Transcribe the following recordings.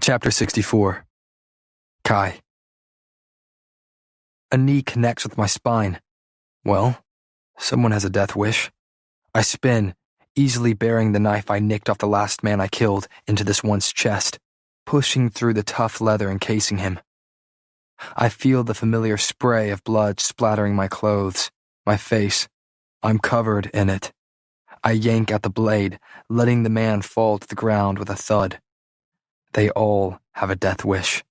Chapter 64. Kai. A knee connects with my spine. Well, someone has a death wish. I spin, easily burying the knife I nicked off the last man I killed into this one's chest, pushing through the tough leather encasing him. I feel the familiar spray of blood splattering my clothes, my face. I'm covered in it. I yank at the blade, letting the man fall to the ground with a thud. They all have a death wish.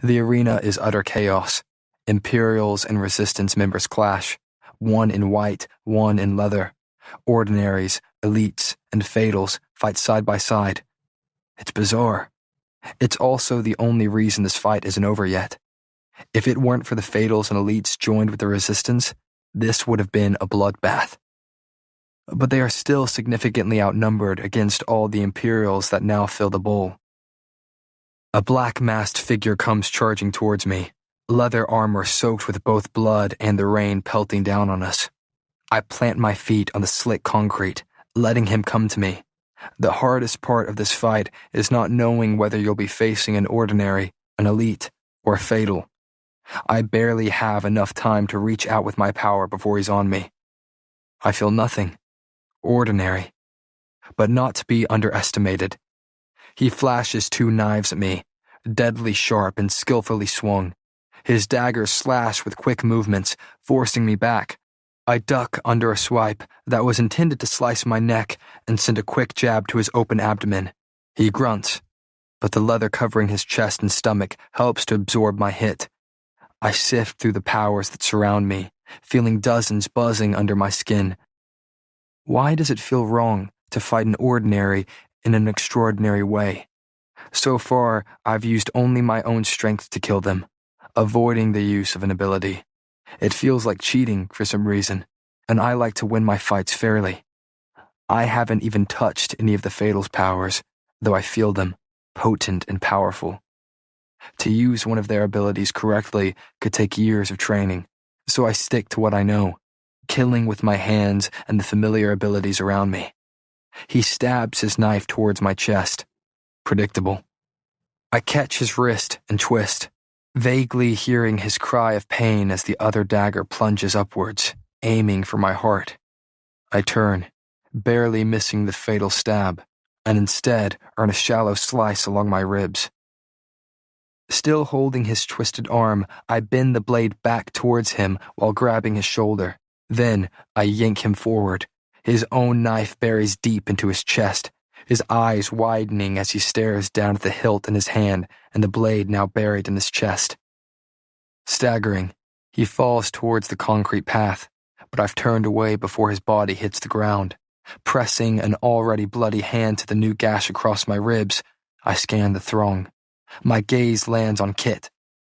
The arena is utter chaos. Imperials and Resistance members clash, one in white, one in leather. Ordinaries, elites, and fatals fight side by side. It's bizarre. It's also the only reason this fight isn't over yet. If it weren't for the fatals and elites joined with the Resistance, this would have been a bloodbath. But they are still significantly outnumbered against all the Imperials that now fill the bowl. A black-masked figure comes charging towards me, leather armor soaked with both blood and the rain pelting down on us. I plant my feet on the slick concrete, letting him come to me. The hardest part of this fight is not knowing whether you'll be facing an ordinary, an elite, or a fatal. I barely have enough time to reach out with my power before he's on me. I feel nothing. Ordinary. But not to be underestimated. He flashes two knives at me, deadly sharp and skillfully swung. His daggers slash with quick movements, forcing me back. I duck under a swipe that was intended to slice my neck and send a quick jab to his open abdomen. He grunts, but the leather covering his chest and stomach helps to absorb my hit. I sift through the powers that surround me, feeling dozens buzzing under my skin. Why does it feel wrong to fight an ordinary in an extraordinary way? So far, I've used only my own strength to kill them, avoiding the use of an ability. It feels like cheating for some reason, and I like to win my fights fairly. I haven't even touched any of the Fatal's powers, though I feel them, potent and powerful. To use one of their abilities correctly could take years of training, so I stick to what I know, killing with my hands and the familiar abilities around me. He stabs his knife towards my chest. Predictable. I catch his wrist and twist, vaguely hearing his cry of pain as the other dagger plunges upwards, aiming for my heart. I turn, barely missing the fatal stab, and instead earn a shallow slice along my ribs. Still holding his twisted arm, I bend the blade back towards him while grabbing his shoulder. Then I yank him forward. His own knife buries deep into his chest, his eyes widening as he stares down at the hilt in his hand and the blade now buried in his chest. Staggering, he falls towards the concrete path, but I've turned away before his body hits the ground. Pressing an already bloody hand to the new gash across my ribs, I scan the throng. My gaze lands on Kit,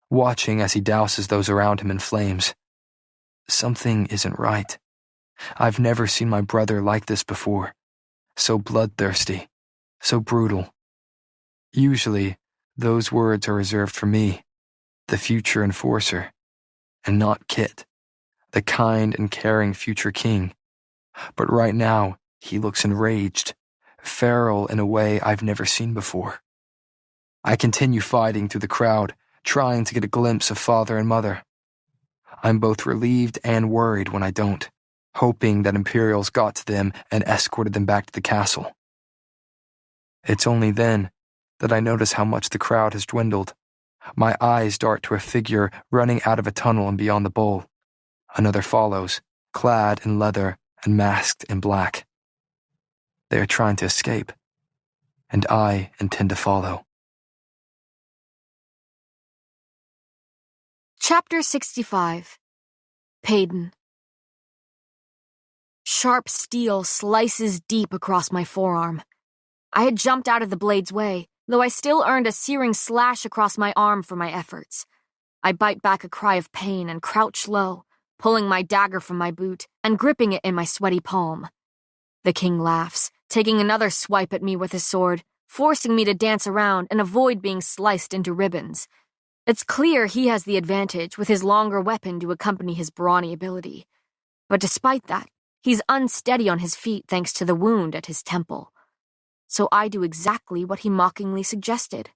watching as he douses those around him in flames. Something isn't right. I've never seen my brother like this before. So bloodthirsty, so brutal. Usually, those words are reserved for me, the future enforcer, and not Kit, the kind and caring future king. But right now, he looks enraged, feral in a way I've never seen before. I continue fighting through the crowd, trying to get a glimpse of father and mother. I'm both relieved and worried when I don't, hoping that Imperials got to them and escorted them back to the castle. It's only then that I notice how much the crowd has dwindled. My eyes dart to a figure running out of a tunnel and beyond the bowl. Another follows, clad in leather and masked in black. They are trying to escape, and I intend to follow. Chapter 65. Payden. Sharp steel slices deep across my forearm. I had jumped out of the blade's way, though I still earned a searing slash across my arm for my efforts. I bite back a cry of pain and crouch low, pulling my dagger from my boot and gripping it in my sweaty palm. The king laughs, taking another swipe at me with his sword, forcing me to dance around and avoid being sliced into ribbons. It's clear he has the advantage with his longer weapon to accompany his brawny ability. But despite that, he's unsteady on his feet thanks to the wound at his temple. So I do exactly what he mockingly suggested.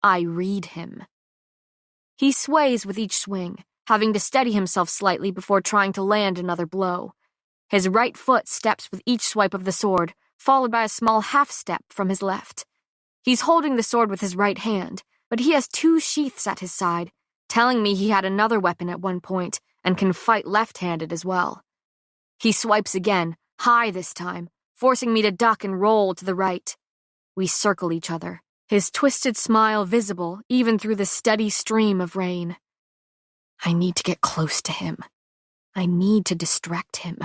I read him. He sways with each swing, having to steady himself slightly before trying to land another blow. His right foot steps with each swipe of the sword, followed by a small half-step from his left. He's holding the sword with his right hand, but he has 2 sheaths at his side, telling me he had another weapon at one point and can fight left-handed as well. He swipes again, high this time, forcing me to duck and roll to the right. We circle each other, his twisted smile visible even through the steady stream of rain. I need to get close to him. I need to distract him.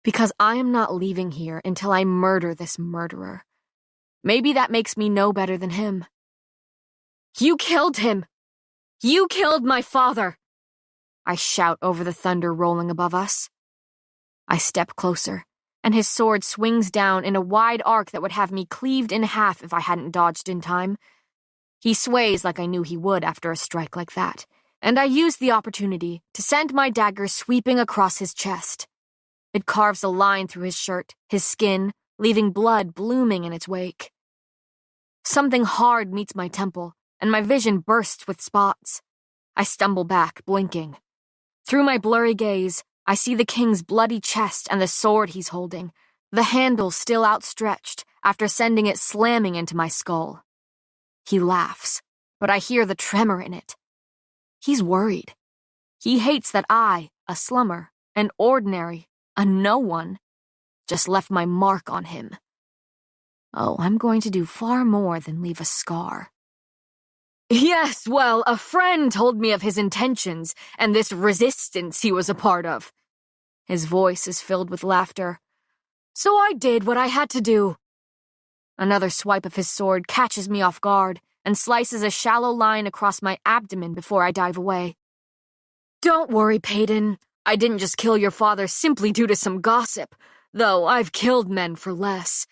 Because I am not leaving here until I murder this murderer. Maybe that makes me no better than him. You killed him! You killed my father! I shout over the thunder rolling above us. I step closer, and his sword swings down in a wide arc that would have me cleaved in half if I hadn't dodged in time. He sways like I knew he would after a strike like that, and I use the opportunity to send my dagger sweeping across his chest. It carves a line through his shirt, his skin, leaving blood blooming in its wake. Something hard meets my temple, and my vision bursts with spots. I stumble back, blinking. Through my blurry gaze, I see the king's bloody chest and the sword he's holding, the handle still outstretched after sending it slamming into my skull. He laughs, but I hear the tremor in it. He's worried. He hates that I, a slummer, an ordinary, a no one, just left my mark on him. Oh, I'm going to do far more than leave a scar. Yes, well, a friend told me of his intentions and this resistance he was a part of. His voice is filled with laughter. So I did what I had to do. Another swipe of his sword catches me off guard and slices a shallow line across my abdomen before I dive away. Don't worry, Peyton. I didn't just kill your father simply due to some gossip, though I've killed men for less.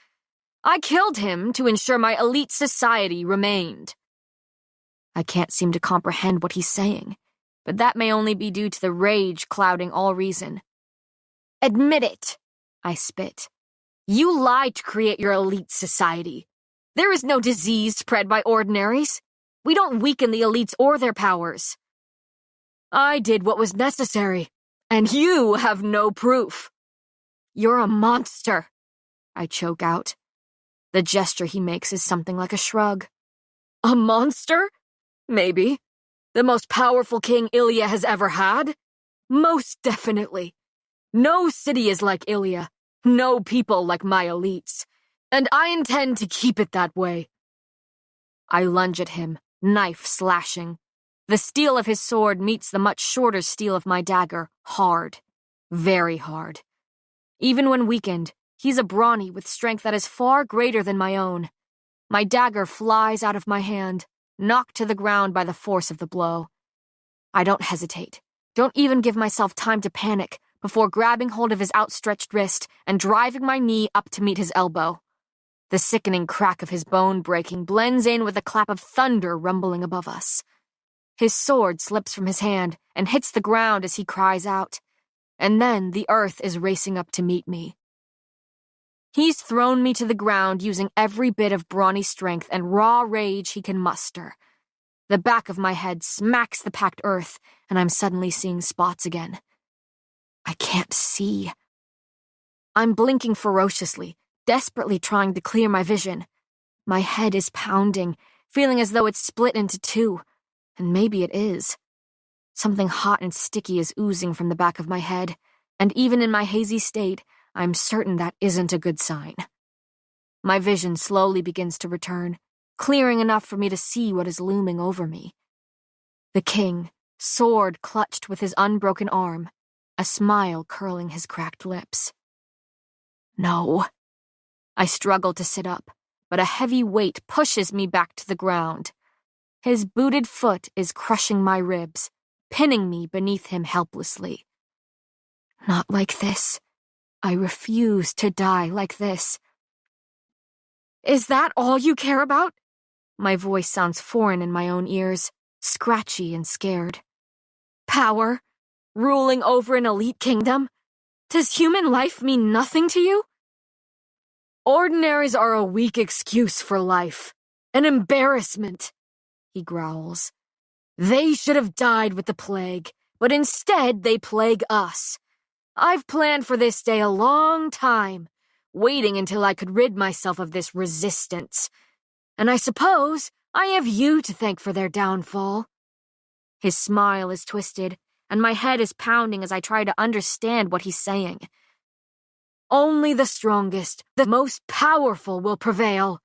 I killed him to ensure my elite society remained. I can't seem to comprehend what he's saying, but that may only be due to the rage clouding all reason. Admit it, I spit. You lied to create your elite society. There is no disease spread by ordinaries. We don't weaken the elites or their powers. I did what was necessary, and you have no proof. You're a monster, I choke out. The gesture he makes is something like a shrug. A monster? Maybe. The most powerful king Ilya has ever had? Most definitely. No city is like Ilya, no people like my elites, and I intend to keep it that way. I lunge at him, knife slashing. The steel of his sword meets the much shorter steel of my dagger, hard. Very hard. Even when weakened, he's a brawny with strength that is far greater than my own. My dagger flies out of my hand, knocked to the ground by the force of the blow. I don't hesitate, don't even give myself time to panic before grabbing hold of his outstretched wrist and driving my knee up to meet his elbow. The sickening crack of his bone breaking blends in with a clap of thunder rumbling above us. His sword slips from his hand and hits the ground as he cries out, and then the earth is racing up to meet me. He's thrown me to the ground using every bit of brawny strength and raw rage he can muster. The back of my head smacks the packed earth, and I'm suddenly seeing spots again. I can't see. I'm blinking ferociously, desperately trying to clear my vision. My head is pounding, feeling as though it's split into 2, and maybe it is. Something hot and sticky is oozing from the back of my head, and even in my hazy state, I'm certain that isn't a good sign. My vision slowly begins to return, clearing enough for me to see what is looming over me. The king, sword clutched with his unbroken arm, a smile curling his cracked lips. No. I struggle to sit up, but a heavy weight pushes me back to the ground. His booted foot is crushing my ribs, pinning me beneath him helplessly. Not like this. I refuse to die like this. Is that all you care about? My voice sounds foreign in my own ears, scratchy and scared. Power? Ruling over an elite kingdom? Does human life mean nothing to you? Ordinaries are a weak excuse for life, an embarrassment. he growls. They should have died with the plague, but instead they plague us. I've planned for this day a long time, waiting until I could rid myself of this resistance. And I suppose I have you to thank for their downfall. His smile is twisted, and my head is pounding as I try to understand what he's saying. Only the strongest, the most powerful will prevail.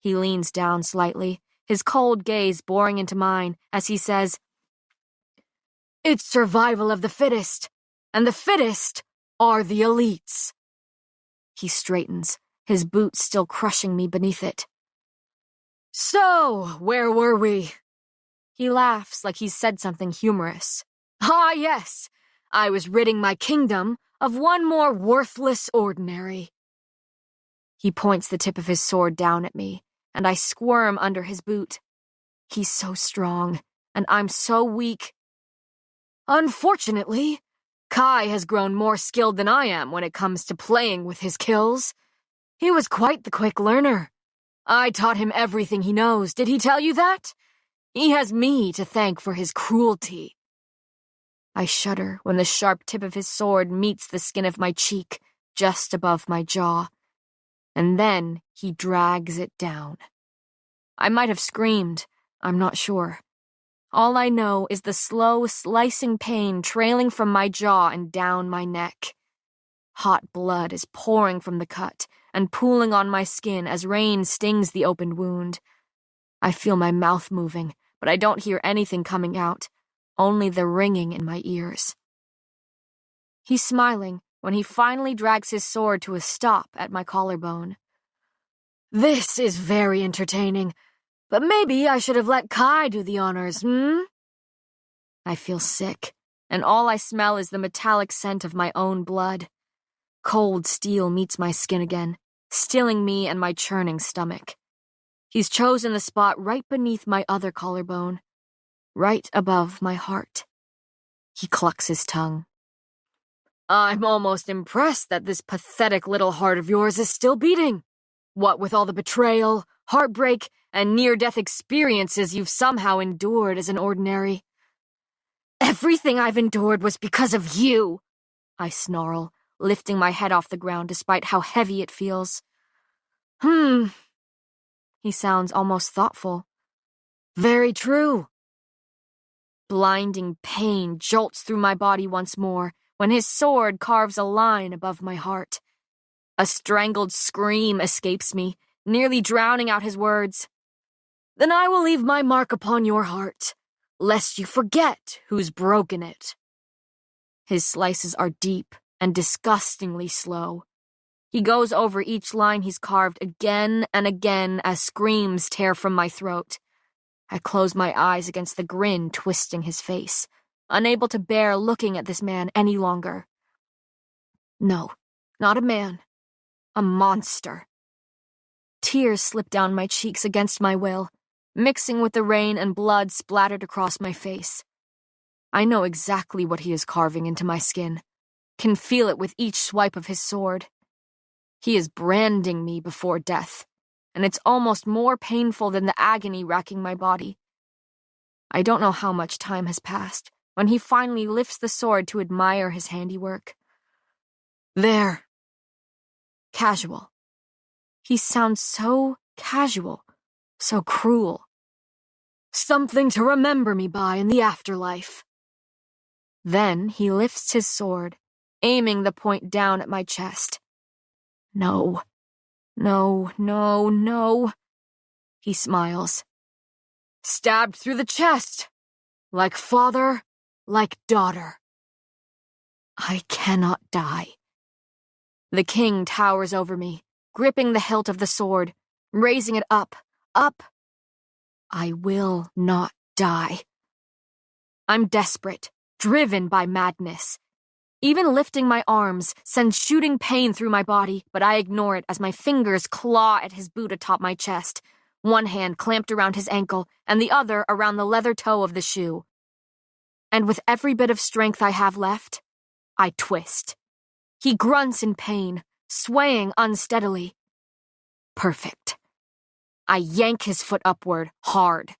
He leans down slightly, his cold gaze boring into mine as he says, It's survival of the fittest, and the fittest are the elites. He straightens, his boots still crushing me beneath it. So, where were we? He laughs like he's said something humorous. Ah, yes, I was ridding my kingdom of one more worthless ordinary. He points the tip of his sword down at me, and I squirm under his boot. He's so strong, and I'm so weak. Unfortunately, Kai has grown more skilled than I am when it comes to playing with his kills. He was quite the quick learner. I taught him everything he knows. Did he tell you that? He has me to thank for his cruelty. I shudder when the sharp tip of his sword meets the skin of my cheek, just above my jaw. And then he drags it down. I might have screamed, I'm not sure. All I know is the slow, slicing pain trailing from my jaw and down my neck. Hot blood is pouring from the cut and pooling on my skin as rain stings the opened wound. I feel my mouth moving, but I don't hear anything coming out, only the ringing in my ears. He's smiling when he finally drags his sword to a stop at my collarbone. This is very entertaining, but maybe I should have let Kai do the honors, I feel sick, and all I smell is the metallic scent of my own blood. Cold steel meets my skin again, stilling me and my churning stomach. He's chosen the spot right beneath my other collarbone, right above my heart. He clucks his tongue. I'm almost impressed that this pathetic little heart of yours is still beating. What with all the betrayal, heartbreak, and near-death experiences you've somehow endured as an ordinary. Everything I've endured was because of you, I snarl, lifting my head off the ground despite how heavy it feels. He sounds almost thoughtful. Very true. Blinding pain jolts through my body once more when his sword carves a line above my heart. A strangled scream escapes me, nearly drowning out his words. Then I will leave my mark upon your heart, lest you forget who's broken it. His slices are deep and disgustingly slow. He goes over each line he's carved again and again as screams tear from my throat. I close my eyes against the grin twisting his face, unable to bear looking at this man any longer. No, not a man. A monster. Tears slip down my cheeks against my will, mixing with the rain and blood splattered across my face. I know exactly what he is carving into my skin, can feel it with each swipe of his sword. He is branding me before death, and it's almost more painful than the agony racking my body. I don't know how much time has passed when he finally lifts the sword to admire his handiwork. There. Casual. He sounds so casual, so cruel. Something to remember me by in the afterlife. Then he lifts his sword, aiming the point down at my chest. No. He smiles. Stabbed through the chest. Like father, like daughter. I cannot die. The king towers over me, gripping the hilt of the sword, raising it up. I will not die. I'm desperate, driven by madness. Even lifting my arms sends shooting pain through my body, but I ignore it as my fingers claw at his boot atop my chest, one hand clamped around his ankle and the other around the leather toe of the shoe. And with every bit of strength I have left, I twist. He grunts in pain, swaying unsteadily. Perfect. I yank his foot upward, hard.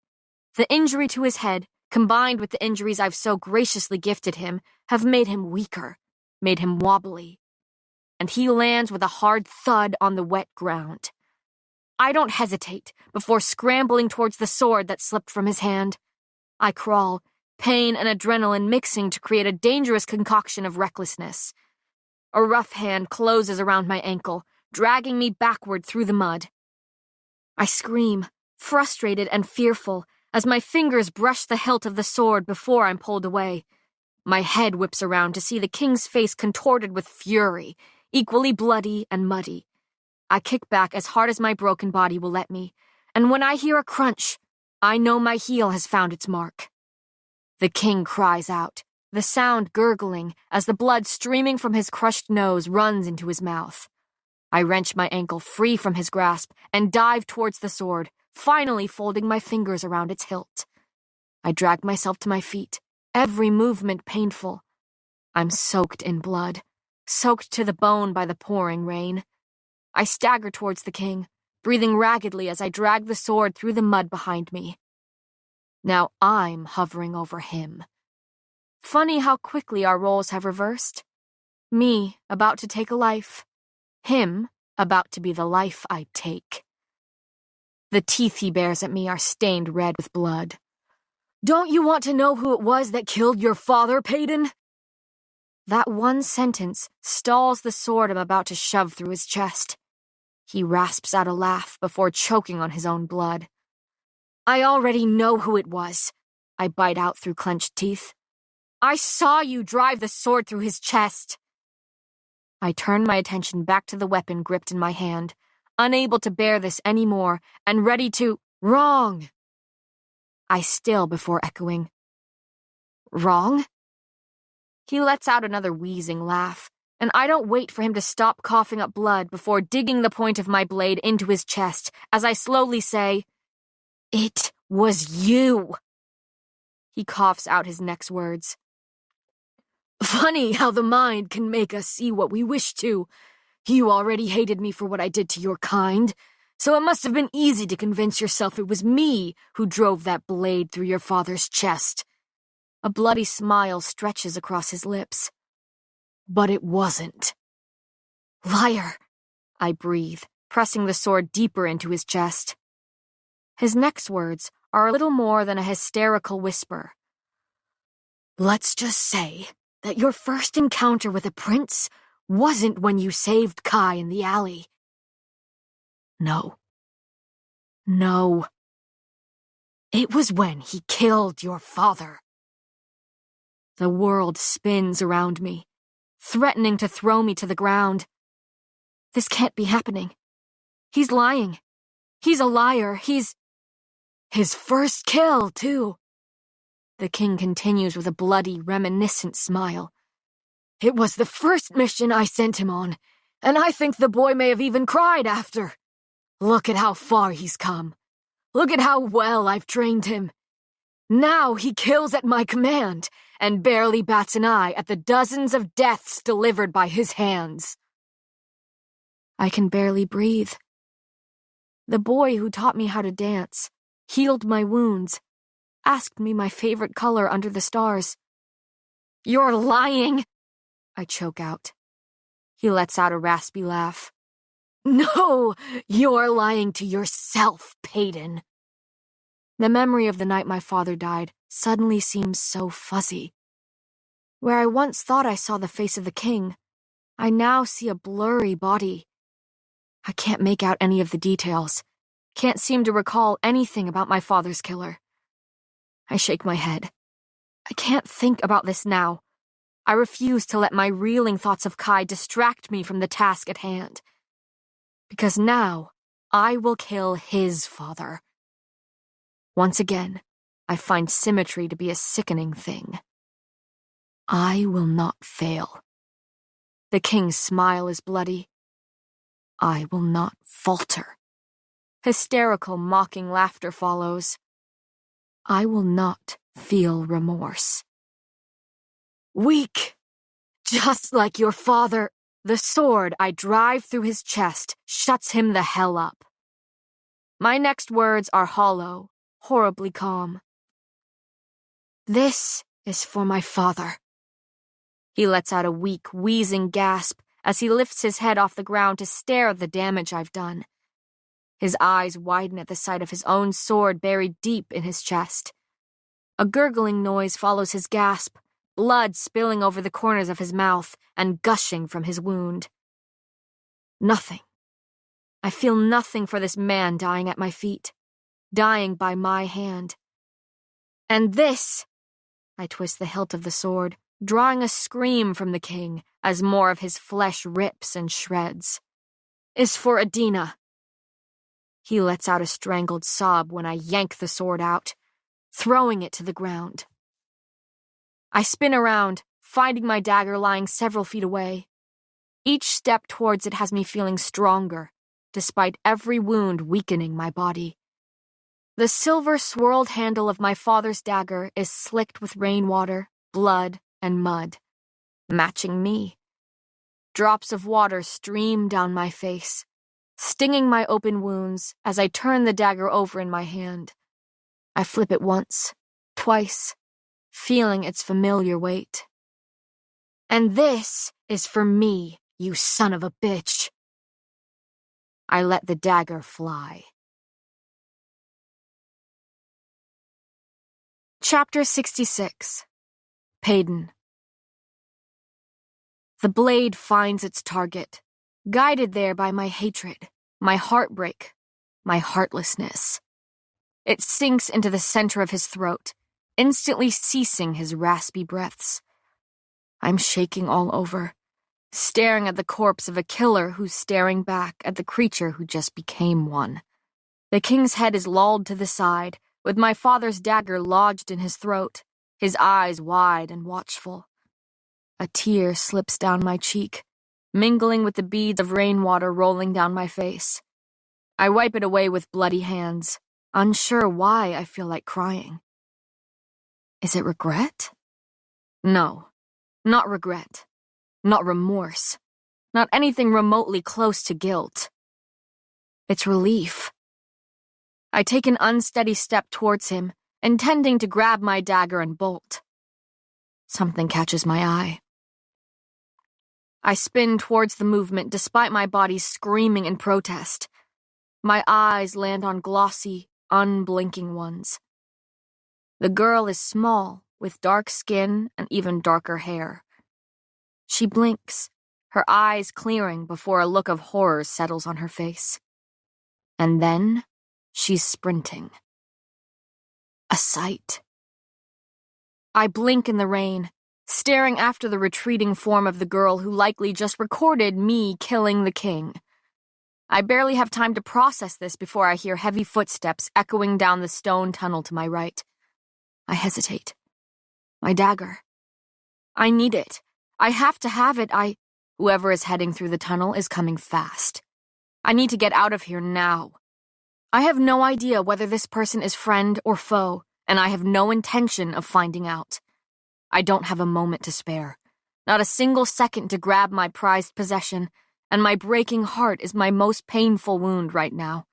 The injury to his head, combined with the injuries I've so graciously gifted him, have made him weaker, made him wobbly. And he lands with a hard thud on the wet ground. I don't hesitate before scrambling towards the sword that slipped from his hand. I crawl, pain and adrenaline mixing to create a dangerous concoction of recklessness. A rough hand closes around my ankle, dragging me backward through the mud. I scream, frustrated and fearful, as my fingers brush the hilt of the sword before I'm pulled away. My head whips around to see the king's face contorted with fury, equally bloody and muddy. I kick back as hard as my broken body will let me, and when I hear a crunch, I know my heel has found its mark. The king cries out, the sound gurgling as the blood streaming from his crushed nose runs into his mouth. I wrench my ankle free from his grasp and dive towards the sword, finally folding my fingers around its hilt. I drag myself to my feet, every movement painful. I'm soaked in blood, soaked to the bone by the pouring rain. I stagger towards the king, breathing raggedly as I drag the sword through the mud behind me. Now I'm hovering over him. Funny how quickly our roles have reversed. Me, about to take a life. Him, about to be the life I take. The teeth he bares at me are stained red with blood. "Don't you want to know who it was that killed your father, Payton?" That one sentence stalls the sword I'm about to shove through his chest. He rasps out a laugh before choking on his own blood. "I already know who it was," I bite out through clenched teeth. "I saw you drive the sword through his chest." I turn my attention back to the weapon gripped in my hand, unable to bear this anymore and ready to— "Wrong!" I still before echoing. "Wrong?" He lets out another wheezing laugh, and I don't wait for him to stop coughing up blood before digging the point of my blade into his chest as I slowly say, "It was you." He coughs out his next words. "Funny how the mind can make us see what we wish to. You already hated me for what I did to your kind, so it must have been easy to convince yourself it was me who drove that blade through your father's chest." A bloody smile stretches across his lips. "But it wasn't." "Liar," I breathe, pressing the sword deeper into his chest. His next words are a little more than a hysterical whisper. "Let's just say that your first encounter with a prince wasn't when you saved Kai in the alley. No. No. It was when he killed your father." The world spins around me, threatening to throw me to the ground. This can't be happening. He's lying. He's a liar. He's... His first kill, too. The king continues with a bloody, reminiscent smile. "It was the first mission I sent him on, and I think the boy may have even cried after. Look at how far he's come. Look at how well I've trained him. Now he kills at my command and barely bats an eye at the dozens of deaths delivered by his hands." I can barely breathe. The boy who taught me how to dance, healed my wounds, asked me my favorite color under the stars. "You're lying," I choke out. He lets out a raspy laugh. "No, you're lying to yourself, Payton." The memory of the night my father died suddenly seems so fuzzy. Where I once thought I saw the face of the king, I now see a blurry body. I can't make out any of the details, can't seem to recall anything about my father's killer. I shake my head. I can't think about this now. I refuse to let my reeling thoughts of Kai distract me from the task at hand. Because now, I will kill his father. Once again, I find symmetry to be a sickening thing. I will not fail. The king's smile is bloody. I will not falter. Hysterical, mocking laughter follows. I will not feel remorse. Weak! Just like your father. The sword I drive through his chest shuts him the hell up. My next words are hollow, horribly calm. This is for my father. He lets out a weak, wheezing gasp as he lifts his head off the ground to stare at the damage I've done. His eyes widen at the sight of his own sword buried deep in his chest. A gurgling noise follows his gasp, blood spilling over the corners of his mouth and gushing from his wound. Nothing. I feel nothing for this man dying at my feet, dying by my hand. And this, I twist the hilt of the sword, drawing a scream from the king as more of his flesh rips and shreds, is for Adina. He lets out a strangled sob when I yank the sword out, throwing it to the ground. I spin around, finding my dagger lying several feet away. Each step towards it has me feeling stronger, despite every wound weakening my body. The silver swirled handle of my father's dagger is slicked with rainwater, blood, and mud, matching me. Drops of water stream down my face, stinging my open wounds as I turn the dagger over in my hand. I flip it once, twice, feeling its familiar weight. And this is for me, you son of a bitch. I let the dagger fly. Chapter 66. Payden. The blade finds its target, guided there by my hatred, my heartbreak, my heartlessness. It sinks into the center of his throat, instantly ceasing his raspy breaths. I'm shaking all over, staring at the corpse of a killer who's staring back at the creature who just became one. The king's head is lolled to the side, with my father's dagger lodged in his throat, his eyes wide and watchful. A tear slips down my cheek, mingling with the beads of rainwater rolling down my face. I wipe it away with bloody hands, unsure why I feel like crying. Is it regret? No, not regret. Not remorse. Not anything remotely close to guilt. It's relief. I take an unsteady step towards him, intending to grab my dagger and bolt. Something catches my eye. I spin towards the movement despite my body screaming in protest. My eyes land on glossy, unblinking ones. The girl is small, with dark skin and even darker hair. She blinks, her eyes clearing before a look of horror settles on her face. And then, she's sprinting. A sight. I blink in the rain, staring after the retreating form of the girl who likely just recorded me killing the king. I barely have time to process this before I hear heavy footsteps echoing down the stone tunnel to my right. I hesitate. My dagger. I need it. I have to have it. Whoever is heading through the tunnel is coming fast. I need to get out of here now. I have no idea whether this person is friend or foe, and I have no intention of finding out. I don't have a moment to spare. Not a single second to grab my prized possession, and my breaking heart is my most painful wound right now.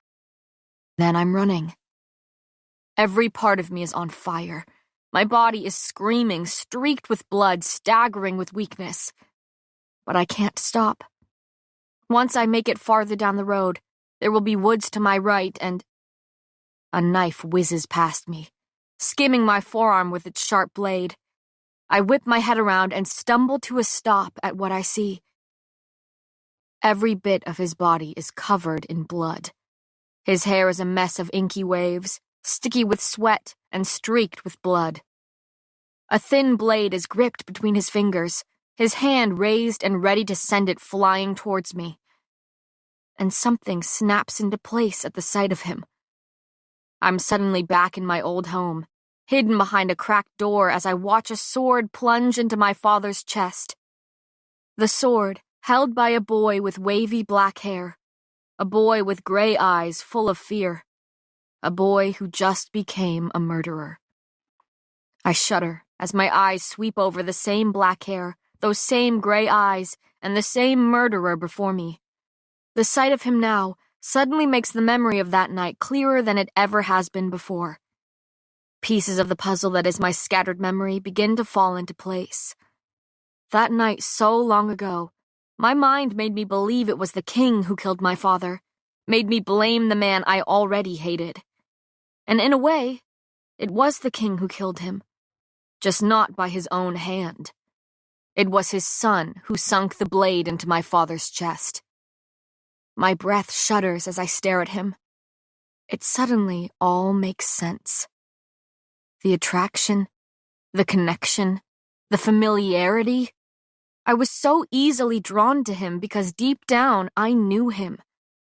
Then I'm running. Every part of me is on fire. My body is screaming, streaked with blood, staggering with weakness. But I can't stop. Once I make it farther down the road, there will be woods to my right and... A knife whizzes past me, skimming my forearm with its sharp blade. I whip my head around and stumble to a stop at what I see. Every bit of his body is covered in blood. His hair is a mess of inky waves, sticky with sweat and streaked with blood. A thin blade is gripped between his fingers, his hand raised and ready to send it flying towards me. And something snaps into place at the sight of him. I'm suddenly back in my old home, hidden behind a cracked door as I watch a sword plunge into my father's chest. The sword, held by a boy with wavy black hair, a boy with gray eyes full of fear, a boy who just became a murderer. I shudder as my eyes sweep over the same black hair, those same gray eyes, and the same murderer before me. The sight of him now suddenly makes the memory of that night clearer than it ever has been before. Pieces of the puzzle that is my scattered memory begin to fall into place. That night so long ago, my mind made me believe it was the king who killed my father, made me blame the man I already hated. And in a way, it was the king who killed him, just not by his own hand. It was his son who sunk the blade into my father's chest. My breath shudders as I stare at him. It suddenly all makes sense. The attraction, the connection, the familiarity. I was so easily drawn to him because deep down I knew him,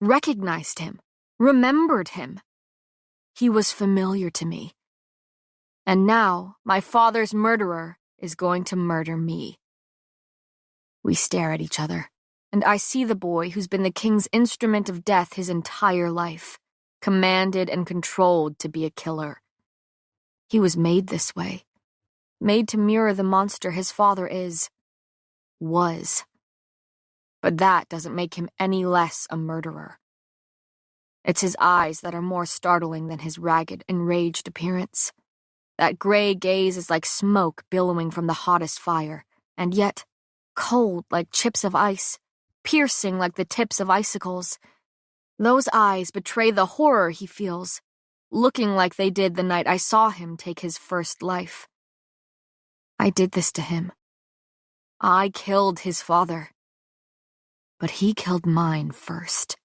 recognized him, remembered him. He was familiar to me. And now my father's murderer is going to murder me. We stare at each other, and I see the boy who's been the king's instrument of death his entire life, commanded and controlled to be a killer. He was made this way, made to mirror the monster his father was. But that doesn't make him any less a murderer. It's his eyes that are more startling than his ragged, enraged appearance. That gray gaze is like smoke billowing from the hottest fire, and yet cold like chips of ice, piercing like the tips of icicles. Those eyes betray the horror he feels, looking like they did the night I saw him take his first life. I did this to him. I killed his father. But he killed mine first.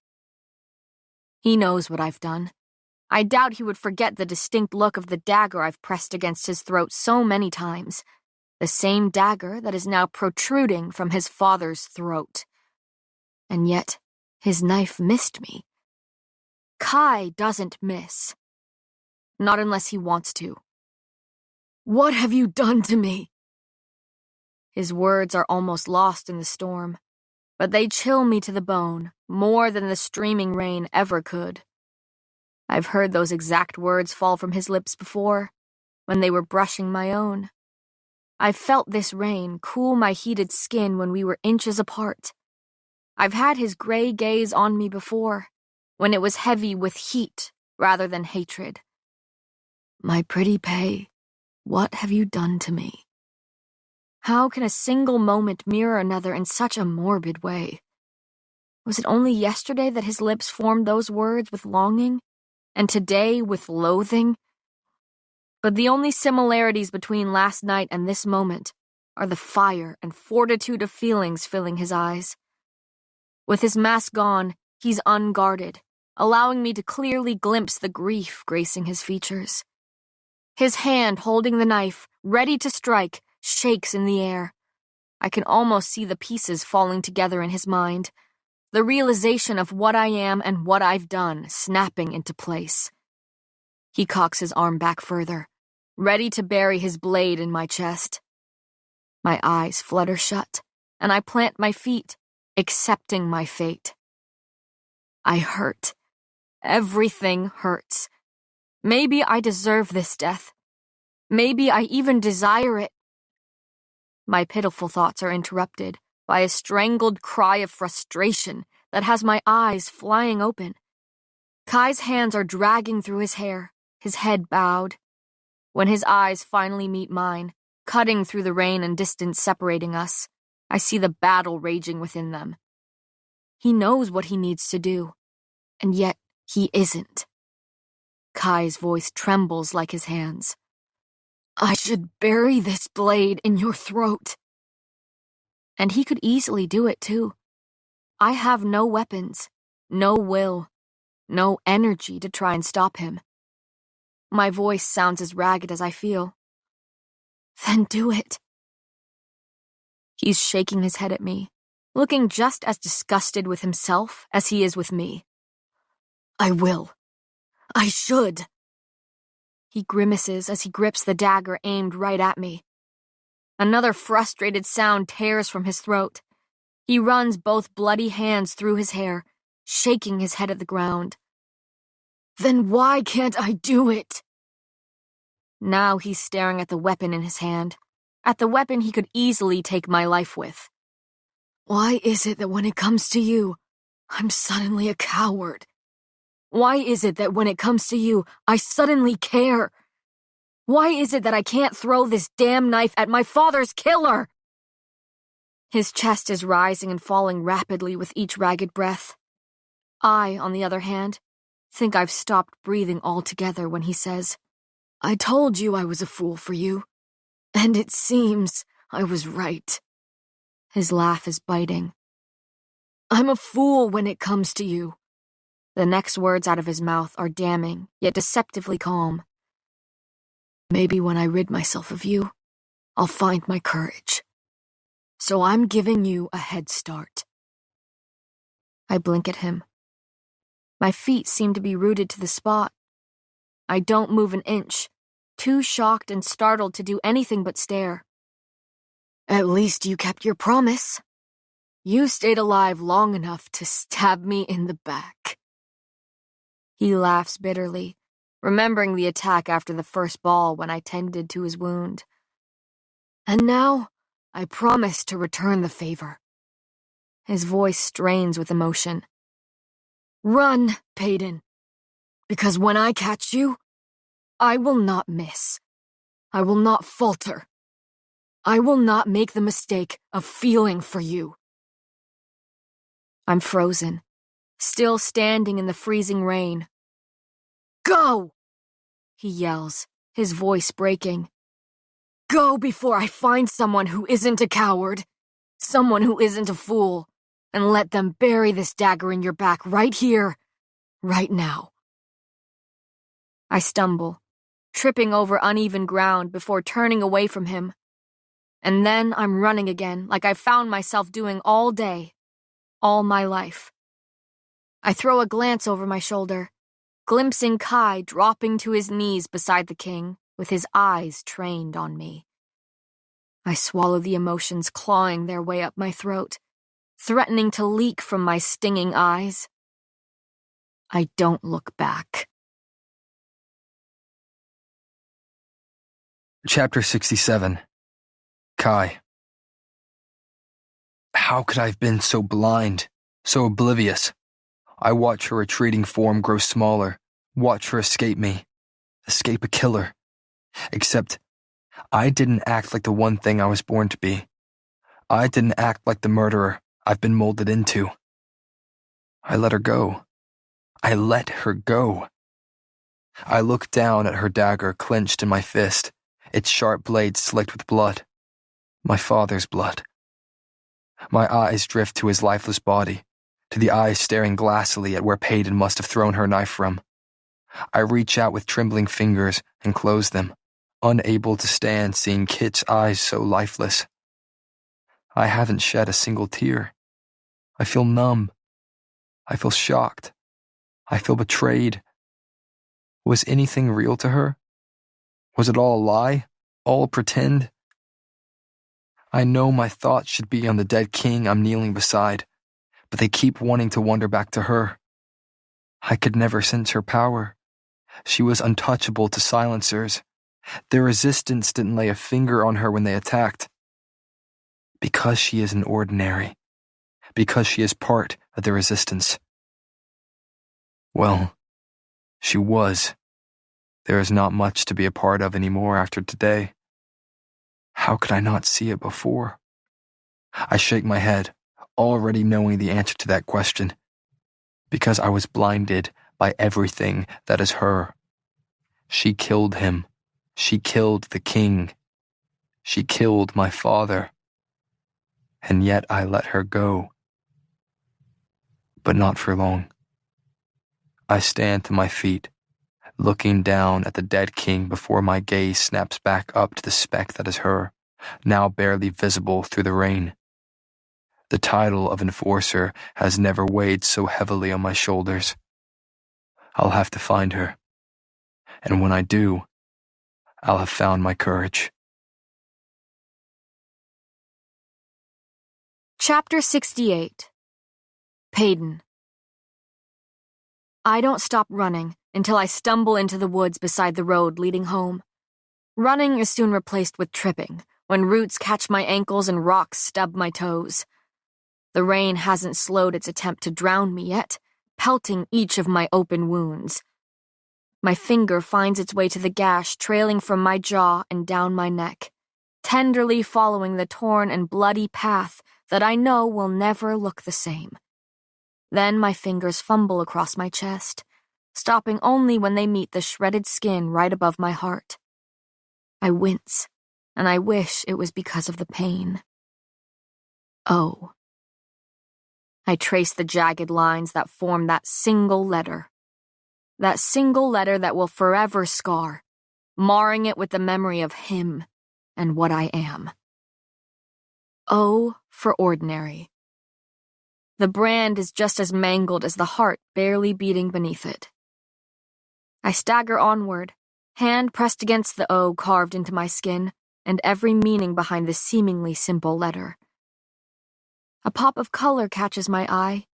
He knows what I've done. I doubt he would forget the distinct look of the dagger I've pressed against his throat so many times. The same dagger that is now protruding from his father's throat. And yet, his knife missed me. Kai doesn't miss. Not unless he wants to. What have you done to me? His words are almost lost in the storm, but they chill me to the bone more than the streaming rain ever could. I've heard those exact words fall from his lips before, when they were brushing my own. I've felt this rain cool my heated skin when we were inches apart. I've had his gray gaze on me before, when it was heavy with heat rather than hatred. My pretty Pei, what have you done to me? How can a single moment mirror another in such a morbid way? Was it only yesterday that his lips formed those words with longing, and today with loathing? But the only similarities between last night and this moment are the fire and fortitude of feelings filling his eyes. With his mask gone, he's unguarded, allowing me to clearly glimpse the grief gracing his features. His hand holding the knife, ready to strike, shakes in the air. I can almost see the pieces falling together in his mind, the realization of what I am and what I've done snapping into place. He cocks his arm back further, ready to bury his blade in my chest. My eyes flutter shut, and I plant my feet, accepting my fate. I hurt. Everything hurts. Maybe I deserve this death. Maybe I even desire it. My pitiful thoughts are interrupted by a strangled cry of frustration that has my eyes flying open. Kai's hands are dragging through his hair, his head bowed. When his eyes finally meet mine, cutting through the rain and distance separating us, I see the battle raging within them. He knows what he needs to do, and yet he isn't. Kai's voice trembles like his hands. I should bury this blade in your throat. And he could easily do it too. I have no weapons, no will, no energy to try and stop him. My voice sounds as ragged as I feel. Then do it. He's shaking his head at me, looking just as disgusted with himself as he is with me. I will. I should. He grimaces as he grips the dagger aimed right at me. Another frustrated sound tears from his throat. He runs both bloody hands through his hair, shaking his head at the ground. Then why can't I do it? Now he's staring at the weapon in his hand, at the weapon he could easily take my life with. Why is it that when it comes to you, I'm suddenly a coward? Why is it that when it comes to you, I suddenly care? Why is it that I can't throw this damn knife at my father's killer? His chest is rising and falling rapidly with each ragged breath. I, on the other hand, think I've stopped breathing altogether when he says, "I told you I was a fool for you, and it seems I was right." His laugh is biting. "I'm a fool when it comes to you." The next words out of his mouth are damning, yet deceptively calm. "Maybe when I rid myself of you, I'll find my courage. So I'm giving you a head start." I blink at him. My feet seem to be rooted to the spot. I don't move an inch, too shocked and startled to do anything but stare. "At least you kept your promise. You stayed alive long enough to stab me in the back." He laughs bitterly, remembering the attack after the first ball when I tended to his wound. "And now, I promise to return the favor." His voice strains with emotion. "Run, Payden, because when I catch you, I will not miss. I will not falter. I will not make the mistake of feeling for you." I'm frozen, still standing in the freezing rain. "Go!" he yells, his voice breaking. "Go before I find someone who isn't a coward, someone who isn't a fool, and let them bury this dagger in your back right here, right now." I stumble, tripping over uneven ground before turning away from him. And then I'm running again, like I've found myself doing all day, all my life. I throw a glance over my shoulder, glimpsing Kai dropping to his knees beside the king, with his eyes trained on me. I swallow the emotions clawing their way up my throat, threatening to leak from my stinging eyes. I don't look back. Chapter 67. Kai. How could I have been so blind, so oblivious? I watch her retreating form grow smaller, watch her escape me, escape a killer. Except, I didn't act like the one thing I was born to be. I didn't act like the murderer I've been molded into. I let her go. I let her go. I looked down at her dagger clenched in my fist, its sharp blade slicked with blood. My father's blood. My eyes drift to his lifeless body, to the eyes staring glassily at where Payden must have thrown her knife from. I reach out with trembling fingers and close them, unable to stand seeing Kit's eyes so lifeless. I haven't shed a single tear. I feel numb. I feel shocked. I feel betrayed. Was anything real to her? Was it all a lie? All pretend? I know my thoughts should be on the dead king I'm kneeling beside, but they keep wanting to wander back to her. I could never sense her power. She was untouchable to silencers. Their resistance didn't lay a finger on her when they attacked. Because she isn't ordinary. Because she is part of the resistance. Well, she was. There is not much to be a part of anymore after today. How could I not see it before? I shake my head, already knowing the answer to that question. Because I was blinded by everything that is her. She killed him. She killed the king. She killed my father. And yet I let her go. But not for long. I stand to my feet, looking down at the dead king before my gaze snaps back up to the speck that is her, now barely visible through the rain. The title of enforcer has never weighed so heavily on my shoulders. I'll have to find her. And when I do, I'll have found my courage. Chapter 68. Payden. I don't stop running until I stumble into the woods beside the road leading home. Running is soon replaced with tripping, when roots catch my ankles and rocks stub my toes. The rain hasn't slowed its attempt to drown me yet, pelting each of my open wounds. My finger finds its way to the gash trailing from my jaw and down my neck, tenderly following the torn and bloody path that I know will never look the same. Then my fingers fumble across my chest, stopping only when they meet the shredded skin right above my heart. I wince, and I wish it was because of the pain. O. I trace the jagged lines that form that single letter. That single letter that will forever scar, marring it with the memory of him and what I am. O for ordinary. The brand is just as mangled as the heart barely beating beneath it. I stagger onward, hand pressed against the O carved into my skin, and every meaning behind the seemingly simple letter. A pop of color catches my eye,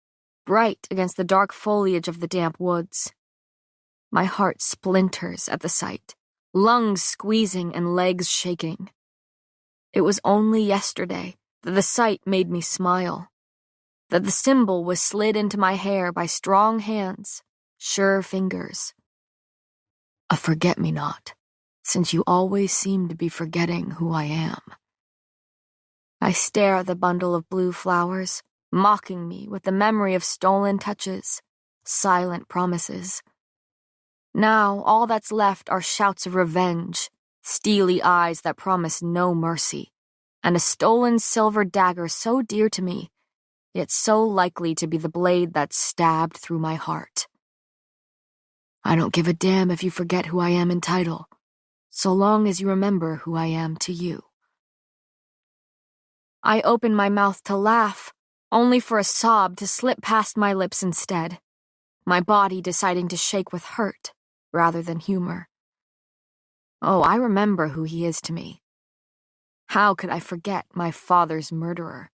bright against the dark foliage of the damp woods. My heart splinters at the sight, lungs squeezing and legs shaking. It was only yesterday that the sight made me smile, that the symbol was slid into my hair by strong hands, sure fingers. A forget-me-not, since you always seem to be forgetting who I am. I stare at the bundle of blue flowers, mocking me with the memory of stolen touches, silent promises. Now all that's left are shouts of revenge, steely eyes that promise no mercy, and a stolen silver dagger so dear to me, yet so likely to be the blade that stabbed through my heart. I don't give a damn if you forget who I am in title, so long as you remember who I am to you. I open my mouth to laugh, only for a sob to slip past my lips instead, my body deciding to shake with hurt rather than humor. Oh, I remember who he is to me. How could I forget my father's murderer?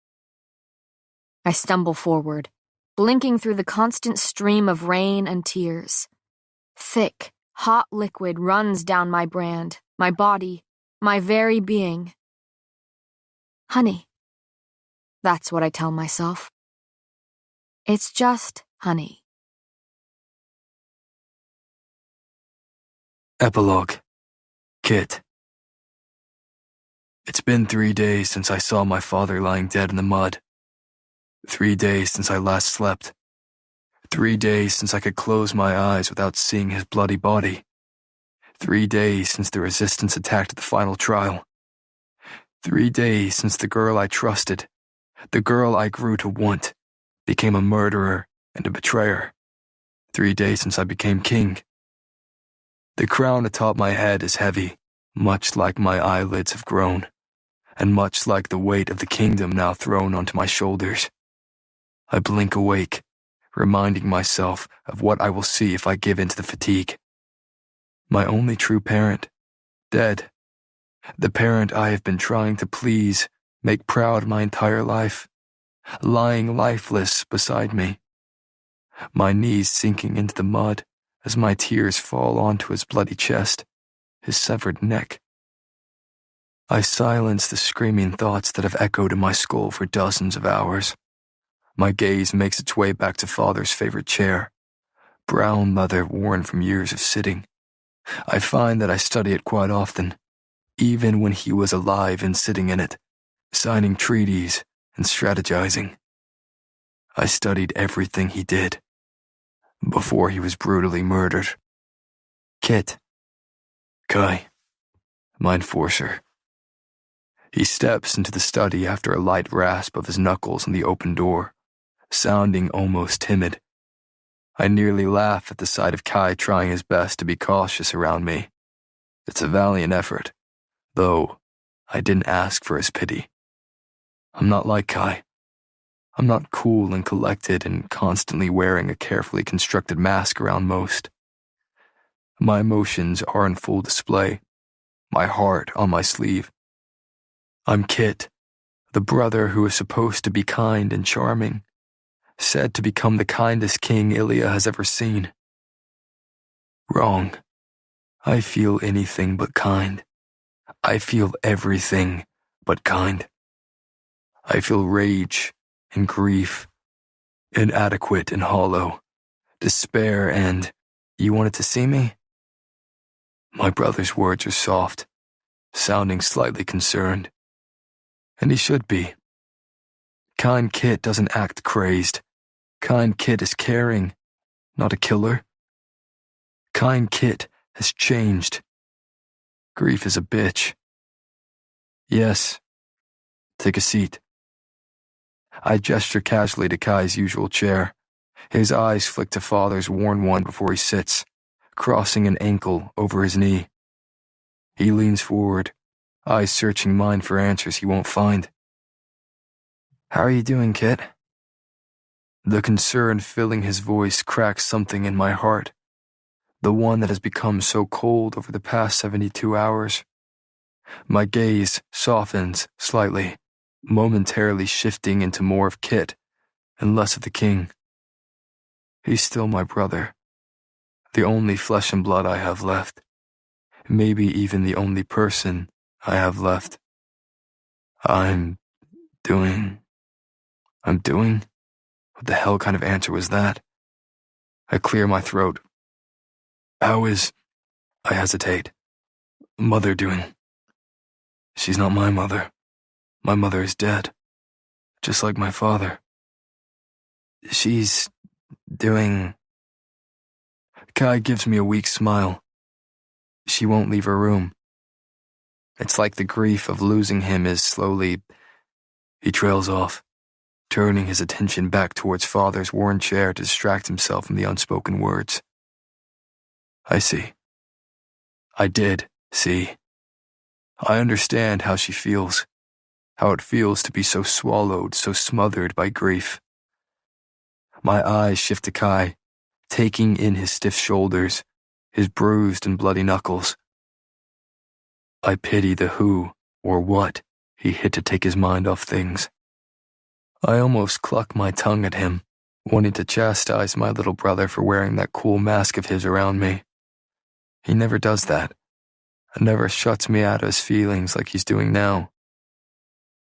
I stumble forward, blinking through the constant stream of rain and tears. Thick, hot liquid runs down my brand, my body, my very being. Honey. That's what I tell myself. It's just honey. Epilogue. Kit. It's been 3 days since I saw my father lying dead in the mud. 3 days since I last slept. 3 days since I could close my eyes without seeing his bloody body. 3 days since the resistance attacked at the final trial. 3 days since the girl I trusted, the girl I grew to want, became a murderer and a betrayer. 3 days since I became king. The crown atop my head is heavy, much like my eyelids have grown, and much like the weight of the kingdom now thrown onto my shoulders. I blink awake, reminding myself of what I will see if I give in to the fatigue. My only true parent, dead. The parent I have been trying to please, make proud my entire life, lying lifeless beside me. My knees sinking into the mud as my tears fall onto his bloody chest, his severed neck. I silence the screaming thoughts that have echoed in my skull for dozens of hours. My gaze makes its way back to father's favorite chair, brown leather worn from years of sitting. I find that I study it quite often, even when he was alive and sitting in it, signing treaties and strategizing. I studied everything he did before he was brutally murdered. Kit. Kai. My enforcer. He steps into the study after a light rasp of his knuckles on the open door, sounding almost timid. I nearly laugh at the sight of Kai trying his best to be cautious around me. It's a valiant effort, though I didn't ask for his pity. I'm not like Kai. I'm not cool and collected and constantly wearing a carefully constructed mask around most. My emotions are on full display, my heart on my sleeve. I'm Kit, the brother who is supposed to be kind and charming, said to become the kindest king Ilya has ever seen. Wrong. I feel anything but kind. I feel everything but kind. I feel rage and grief, inadequate and hollow, despair and, you wanted to see me? My brother's words are soft, sounding slightly concerned. And he should be. Kind Kit doesn't act crazed. Kind Kit is caring, not a killer. Kind Kit has changed. Grief is a bitch. Yes. Take a seat. I gesture casually to Kai's usual chair. His eyes flick to Father's worn one before he sits, crossing an ankle over his knee. He leans forward, eyes searching mine for answers he won't find. How are you doing, Kit? The concern filling his voice cracks something in my heart, the one that has become so cold over the past 72 hours. My gaze softens slightly, momentarily shifting into more of Kit and less of the king. He's still my brother, the only flesh and blood I have left, maybe even the only person I have left. I'm doing? What the hell kind of answer was that? I clear my throat. How is, I hesitate, Mother doing? She's not my mother. My mother is dead, just like my father. She's doing... Kai gives me a weak smile. She won't leave her room. It's like the grief of losing him is slowly... He trails off, turning his attention back towards Father's worn chair to distract himself from the unspoken words. I see. I did see. I understand how she feels, how it feels to be so swallowed, so smothered by grief. My eyes shift to Kai, taking in his stiff shoulders, his bruised and bloody knuckles. I pity the who or what he hit to take his mind off things. I almost cluck my tongue at him, wanting to chastise my little brother for wearing that cool mask of his around me. He never does that, and never shuts me out of his feelings like he's doing now.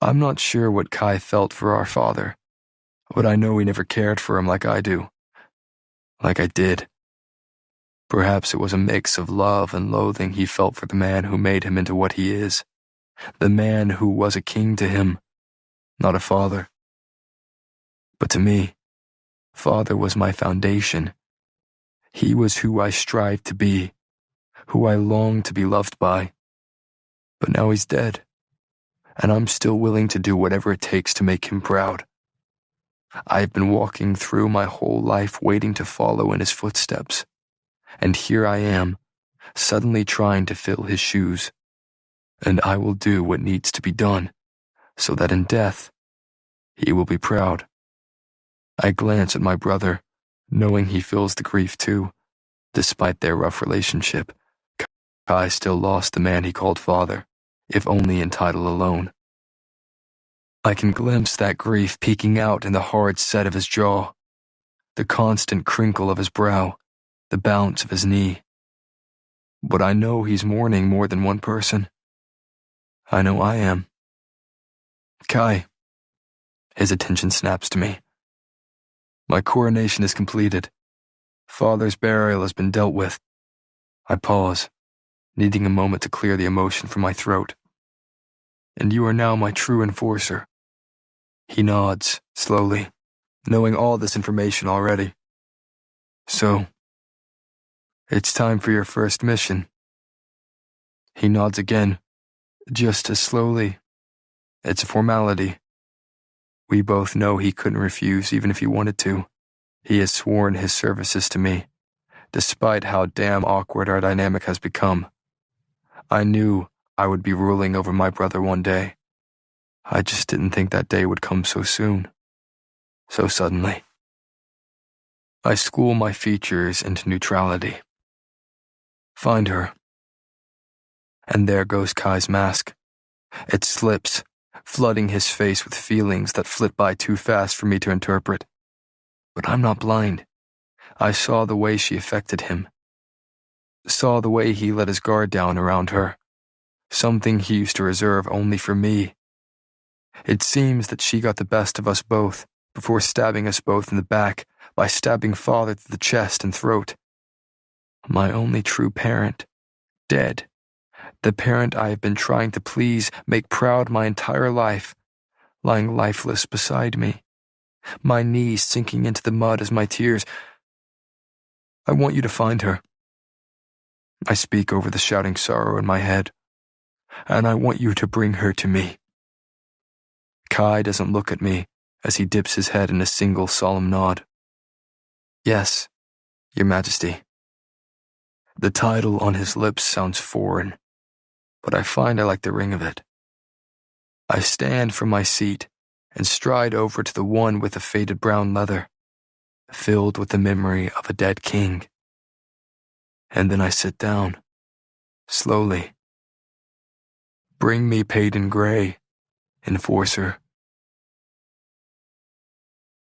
I'm not sure what Kai felt for our father, but I know he never cared for him like I do. Like I did. Perhaps it was a mix of love and loathing he felt for the man who made him into what he is. The man who was a king to him, not a father. But to me, Father was my foundation. He was who I strived to be, who I longed to be loved by. But now he's dead, and I'm still willing to do whatever it takes to make him proud. I've been walking through my whole life waiting to follow in his footsteps, and here I am, suddenly trying to fill his shoes. And I will do what needs to be done, so that in death, he will be proud. I glance at my brother, knowing he feels the grief too. Despite their rough relationship, Kai still lost the man he called father, if only in title alone. I can glimpse that grief peeking out in the hard set of his jaw, the constant crinkle of his brow, the bounce of his knee. But I know he's mourning more than one person. I know I am. Kai. His attention snaps to me. My coronation is completed. Father's burial has been dealt with. I pause, needing a moment to clear the emotion from my throat. And you are now my true enforcer. He nods, slowly, knowing all this information already. So, it's time for your first mission. He nods again, just as slowly. It's a formality. We both know he couldn't refuse even if he wanted to. He has sworn his services to me, despite how damn awkward our dynamic has become. I knew I would be ruling over my brother one day. I just didn't think that day would come so soon, so suddenly. I school my features into neutrality. Find her. And there goes Kai's mask. It slips, flooding his face with feelings that flit by too fast for me to interpret. But I'm not blind. I saw the way she affected him. Saw the way he let his guard down around her. Something he used to reserve only for me. It seems that she got the best of us both, before stabbing us both in the back by stabbing Father through the chest and throat. My only true parent. Dead. The parent I have been trying to please, make proud my entire life, lying lifeless beside me, my knees sinking into the mud as my tears. I want you to find her. I speak over the shouting sorrow in my head, and I want you to bring her to me. Kai doesn't look at me as he dips his head in a single solemn nod. Yes, Your Majesty. The title on his lips sounds foreign, but I find I like the ring of it. I stand from my seat and stride over to the one with the faded brown leather, filled with the memory of a dead king. And then I sit down, slowly. Bring me Paden Gray, Enforcer.